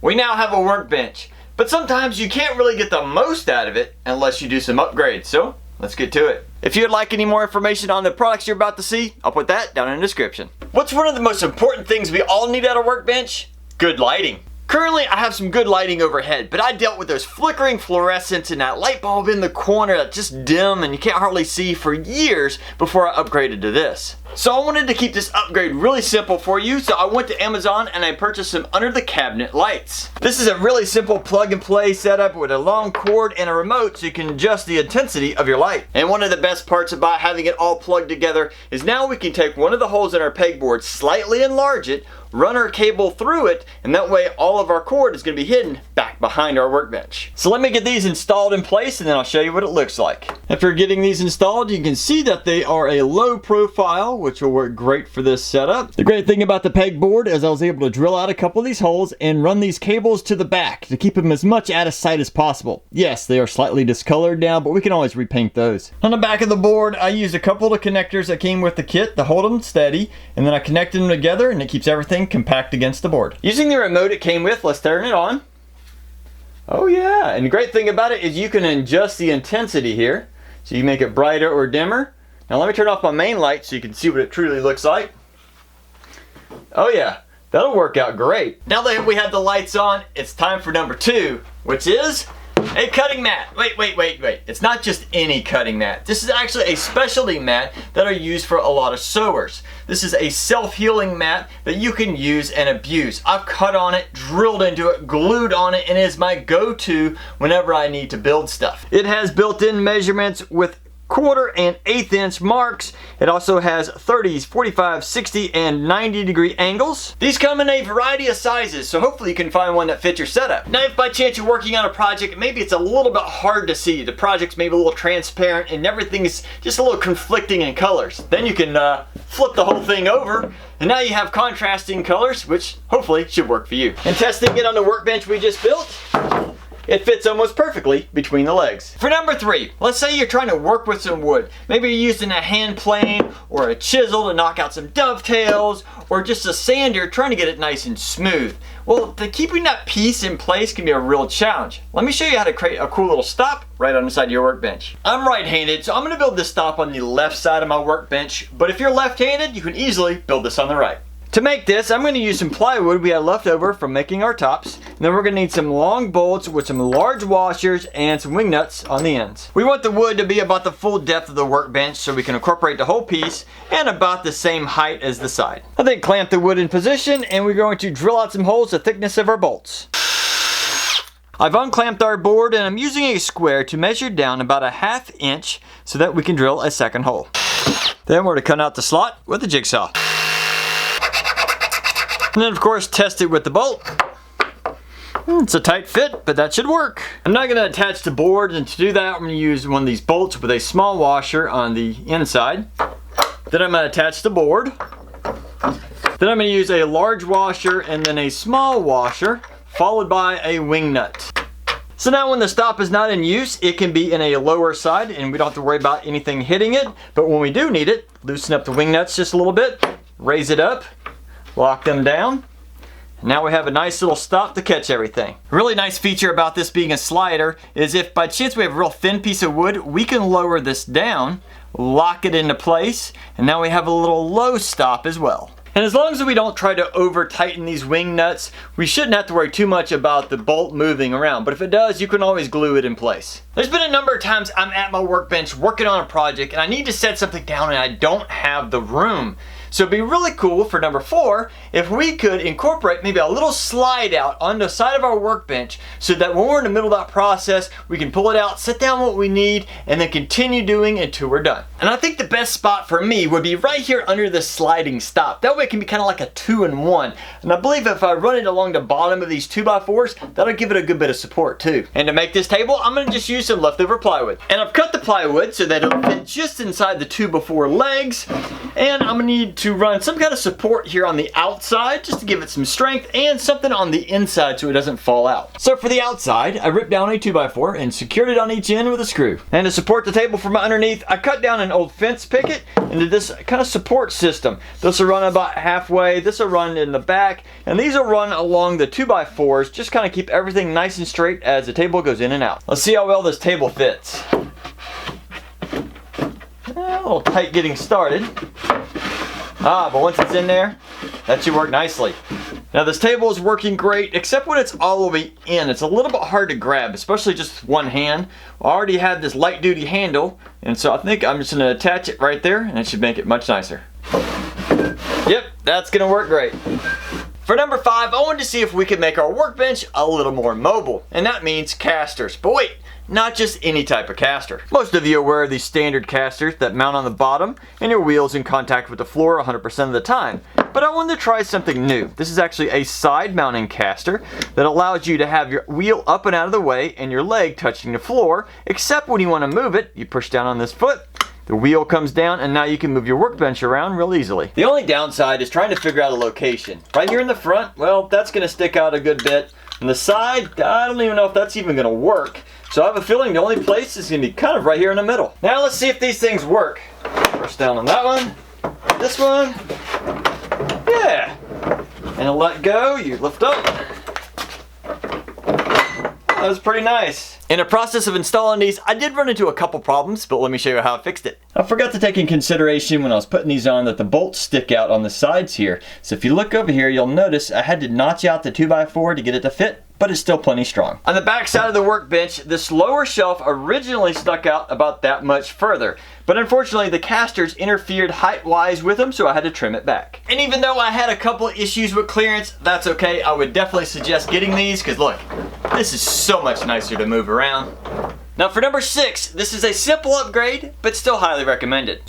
We now have a workbench, but sometimes you can't really get the most out of it unless you do some upgrades, so let's get to it. If you'd like any more information on the products you're about to see, I'll put that down in the description. What's one of the most important things we all need at a workbench? Good lighting. Currently, I have some good lighting overhead, but I dealt with those flickering fluorescents and that light bulb in the corner that's just dim and you can't hardly see for years before I upgraded to this. So I wanted to keep this upgrade really simple for you, so I went to Amazon and I purchased some under the cabinet lights. This is a really simple plug and play setup with a long cord and a remote so you can adjust the intensity of your light. And one of the best parts about having it all plugged together is now we can take one of the holes in our pegboard, slightly enlarge it, run our cable through it, and that way all of our cord is going to be hidden back behind our workbench. So let me get these installed in place and then I'll show you what it looks like. After getting these installed, you can see that they are a low profile, which will work great for this setup. The great thing about the pegboard is I was able to drill out a couple of these holes and run these cables to the back to keep them as much out of sight as possible. Yes, they are slightly discolored now, but we can always repaint those. On the back of the board, I used a couple of connectors that came with the kit to hold them steady, and then I connected them together and it keeps everything compact against the board. Using the remote it came with, let's turn it on. Oh yeah, and the great thing about it is you can adjust the intensity here. So you make it brighter or dimmer. Now let me turn off my main light so you can see what it truly looks like. Oh yeah, that'll work out great. Now that we have the lights on, it's time for number 2, which is a cutting mat. Wait. It's not just any cutting mat. This is actually a specialty mat that are used for a lot of sewers. This is a self-healing mat that you can use and abuse. I've cut on it, drilled into it, glued on it, and it is my go-to whenever I need to build stuff. It has built-in measurements with 1/4 and 1/8 inch marks. It also has 30s, 45, 60, and 90 degree angles. These come in a variety of sizes, so hopefully you can find one that fits your setup. Now if by chance you're working on a project, maybe it's a little bit hard to see. The project's maybe a little transparent and everything is just a little conflicting in colors. Then you can flip the whole thing over and now you have contrasting colors, which hopefully should work for you. And testing it on the workbench we just built, it fits almost perfectly between the legs. For number 3, let's say you're trying to work with some wood. Maybe you're using a hand plane or a chisel to knock out some dovetails, or just a sander trying to get it nice and smooth. Well, keeping that piece in place can be a real challenge. Let me show you how to create a cool little stop right on the side of your workbench. I'm right-handed, so I'm gonna build this stop on the left side of my workbench, but if you're left-handed, you can easily build this on the right. To make this, I'm going to use some plywood we had left over from making our tops. And then we're going to need some long bolts with some large washers and some wing nuts on the ends. We want the wood to be about the full depth of the workbench so we can incorporate the whole piece and about the same height as the side. I then clamp the wood in position and we're going to drill out some holes the thickness of our bolts. I've unclamped our board and I'm using a square to measure down about a 1/2 inch so that we can drill a second hole. Then we're to cut out the slot with a jigsaw. And then of course test it with the bolt. It's a tight fit, but that should work. I'm not going to attach the board, and to do that I'm going to use one of these bolts with a small washer on the inside. Then I'm going to attach the board. Then I'm going to use a large washer and then a small washer followed by a wing nut. So now when the stop is not in use, it can be in a lower side and we don't have to worry about anything hitting it. But when we do need it, loosen up the wing nuts just a little bit, raise it up, lock them down. Now we have a nice little stop to catch everything. A really nice feature about this being a slider is if by chance we have a real thin piece of wood, we can lower this down, lock it into place, and now we have a little low stop as well. And as long as we don't try to over tighten these wing nuts, we shouldn't have to worry too much about the bolt moving around. But if it does, you can always glue it in place. There's been a number of times I'm at my workbench working on a project and I need to set something down and I don't have the room. So it'd be really cool for number 4 if we could incorporate maybe a little slide out on the side of our workbench so that when we're in the middle of that process, we can pull it out, set down what we need, and then continue doing until we're done. And I think the best spot for me would be right here under the sliding stop. That way it can be kind of like a 2-in-1. And I believe if I run it along the bottom of these 2x4s, that'll give it a good bit of support too. And to make this table, I'm gonna just use some leftover plywood. And I've cut the plywood so that it'll fit just inside the 2x4 legs. And I'm gonna need to run some kind of support here on the outside just to give it some strength, and something on the inside so it doesn't fall out. So for the outside, I ripped down a 2x4 and secured it on each end with a screw. And to support the table from underneath, I cut down an old fence picket into this kind of support system. This will run about halfway, this will run in the back, and these will run along the 2x4s, just kind of keep everything nice and straight as the table goes in and out. Let's see how well this table fits. A little tight getting started. But once it's in there, that should work nicely. Now this table is working great, except when it's all the way in. It's a little bit hard to grab, especially just one hand. I already have this light duty handle, and so I think I'm just going to attach it right there, and it should make it much nicer. Yep, that's going to work great. For number 5, I wanted to see if we could make our workbench a little more mobile, and that means casters. But wait, not just any type of caster. Most of you are aware of these standard casters that mount on the bottom and your wheel's in contact with the floor 100% of the time. But I wanted to try something new. This is actually a side mounting caster that allows you to have your wheel up and out of the way and your leg touching the floor, except when you want to move it, you push down on this foot, the wheel comes down, and now you can move your workbench around real easily. The only downside is trying to figure out a location. Right here in the front, well, that's going to stick out a good bit. On the side, I don't even know if that's even going to work. So I have a feeling the only place is going to be kind of right here in the middle. Now let's see if these things work. First down on that one, this one, yeah. And let go, you lift up. That was pretty nice. In the process of installing these, I did run into a couple problems, but let me show you how I fixed it. I forgot to take in consideration when I was putting these on that the bolts stick out on the sides here. So if you look over here, you'll notice I had to notch out the 2x4 to get it to fit, but it's still plenty strong. On the back side of the workbench, this lower shelf originally stuck out about that much further, but unfortunately the casters interfered height-wise with them, so I had to trim it back. And even though I had a couple issues with clearance, that's okay. I would definitely suggest getting these, because look, this is so much nicer to move around. Now for number 6, this is a simple upgrade, but still highly recommended.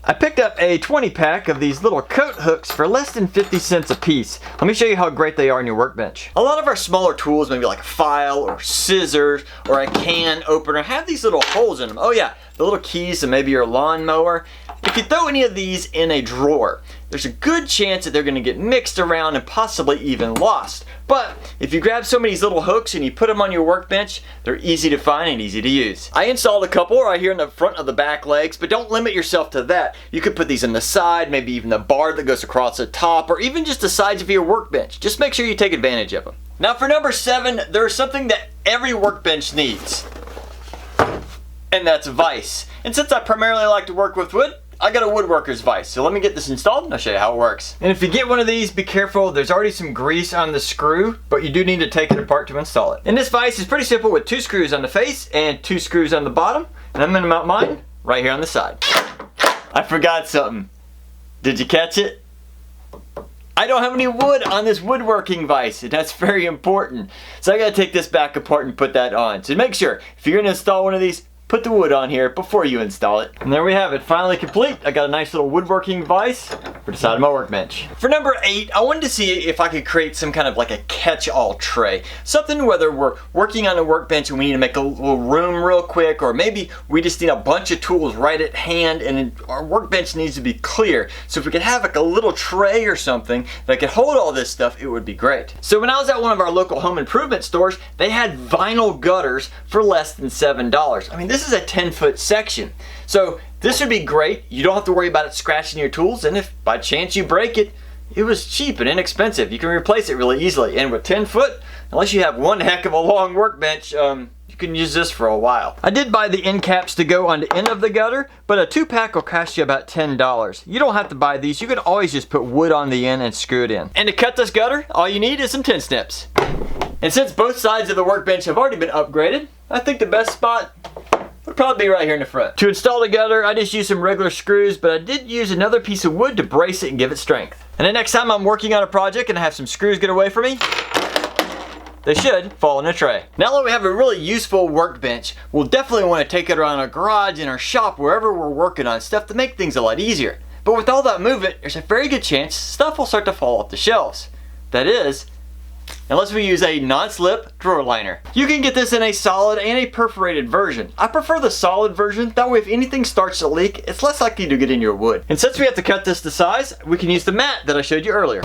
I picked up a 20 pack of these little coat hooks for less than 50 cents a piece. Let me show you how great they are in your workbench. A lot of our smaller tools, maybe like a file or scissors or a can opener, have these little holes in them. Oh yeah, the little keys to maybe your lawnmower. If you throw any of these in a drawer, there's a good chance that they're going to get mixed around and possibly even lost. But if you grab some of these little hooks and you put them on your workbench, they're easy to find and easy to use. I installed a couple right here in the front of the back legs, but don't limit yourself to that. You could put these on the side, maybe even the bar that goes across the top, or even just the sides of your workbench. Just make sure you take advantage of them. Now for number 7, there's something that every workbench needs, and that's a vise. And since I primarily like to work with wood, I got a woodworker's vise, so let me get this installed and I'll show you how it works. And if you get one of these, be careful, there's already some grease on the screw, but you do need to take it apart to install it. And this vise is pretty simple with 2 screws on the face and 2 screws on the bottom, and I'm going to mount mine right here on the side. I forgot something. Did you catch it? I don't have any wood on this woodworking vise, and that's very important. So I got to take this back apart and put that on. So make sure, if you're going to install one of these, put the wood on here before you install it. And there we have it, finally complete. I got a nice little woodworking vise for the side of my workbench. For number 8, I wanted to see if I could create some kind of like a catch-all tray. Something whether we're working on a workbench and we need to make a little room real quick, or maybe we just need a bunch of tools right at hand and our workbench needs to be clear. So if we could have like a little tray or something that could hold all this stuff, it would be great. So when I was at one of our local home improvement stores, they had vinyl gutters for less than $7. I mean, this is a 10-foot section. So this would be great. You don't have to worry about it scratching your tools, and if by chance you break it, it was cheap and inexpensive. You can replace it really easily. And with 10 foot, unless you have one heck of a long workbench, you can use this for a while. I did buy the end caps to go on the end of the gutter, but a 2-pack will cost you about $10. You don't have to buy these. You could always just put wood on the end and screw it in. And to cut this gutter, all you need is some 10 snips. And since both sides of the workbench have already been upgraded, I think the best spot would probably be right here in the front. To install the gutter, I just used some regular screws, but I did use another piece of wood to brace it and give it strength. And the next time I'm working on a project and I have some screws get away from me, they should fall in a tray. Now that we have a really useful workbench, we'll definitely want to take it around our garage, in our shop, wherever we're working on stuff to make things a lot easier. But with all that movement, there's a very good chance stuff will start to fall off the shelves. That is, unless we use a non-slip drawer liner. You can get this in a solid and a perforated version. I prefer the solid version, that way if anything starts to leak, it's less likely to get in your wood. And since we have to cut this to size, we can use the mat that I showed you earlier.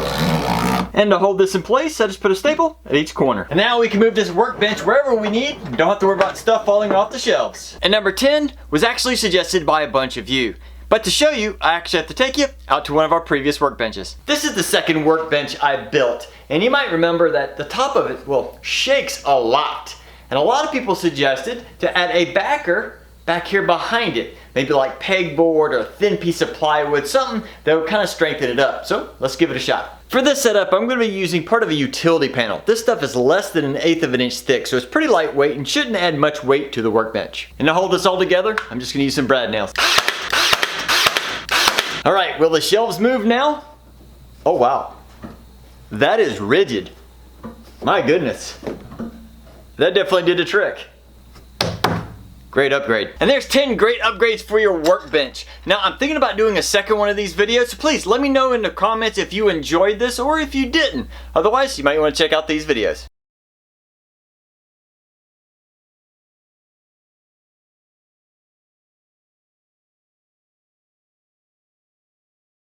And to hold this in place, I just put a staple at each corner. And now we can move this workbench wherever we need. Don't have to worry about stuff falling off the shelves. And number 10 was actually suggested by a bunch of you. But to show you, I actually have to take you out to one of our previous workbenches. This is the second workbench I built. And you might remember that the top of it, well, shakes a lot. And a lot of people suggested to add a backer back here behind it. Maybe like pegboard or a thin piece of plywood, something that would kind of strengthen it up. So let's give it a shot. For this setup, I'm going to be using part of a utility panel. This stuff is less than 1/8 of an inch thick, so it's pretty lightweight and shouldn't add much weight to the workbench. And to hold this all together, I'm just going to use some brad nails. All right, will the shelves move now? Oh wow, that is rigid. My goodness, that definitely did a trick. Great upgrade. And there's 10 great upgrades for your workbench. Now I'm thinking about doing a second one of these videos, so please let me know in the comments if you enjoyed this or if you didn't. Otherwise, you might want to check out these videos.